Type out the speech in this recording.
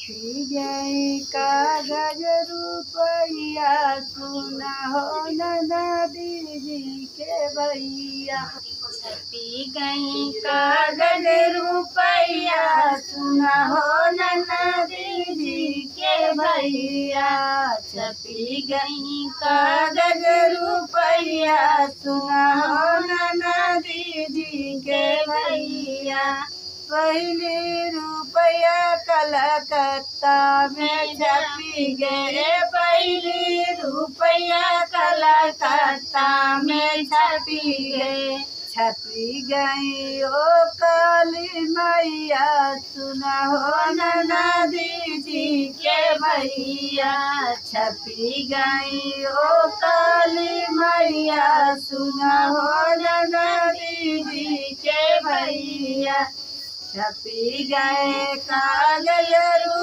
छपी गई कागज रुपया सुना हो नदी जी के भैया। छपी गई कागज रुपया सुना हो नदी जी के भैया। छपी गई कागज रुपया सुना हो नदी जी के भैया। पहले रुपया कलकत्ता में छपी गए। पहले रुपया कलकत्ता में छपी गए। छपी गई ओ काली मैया सुना हो नदी जी के भैया। छपी गई ओ काली मैया सुना हो नदी जी के भैया। छपी गए कागज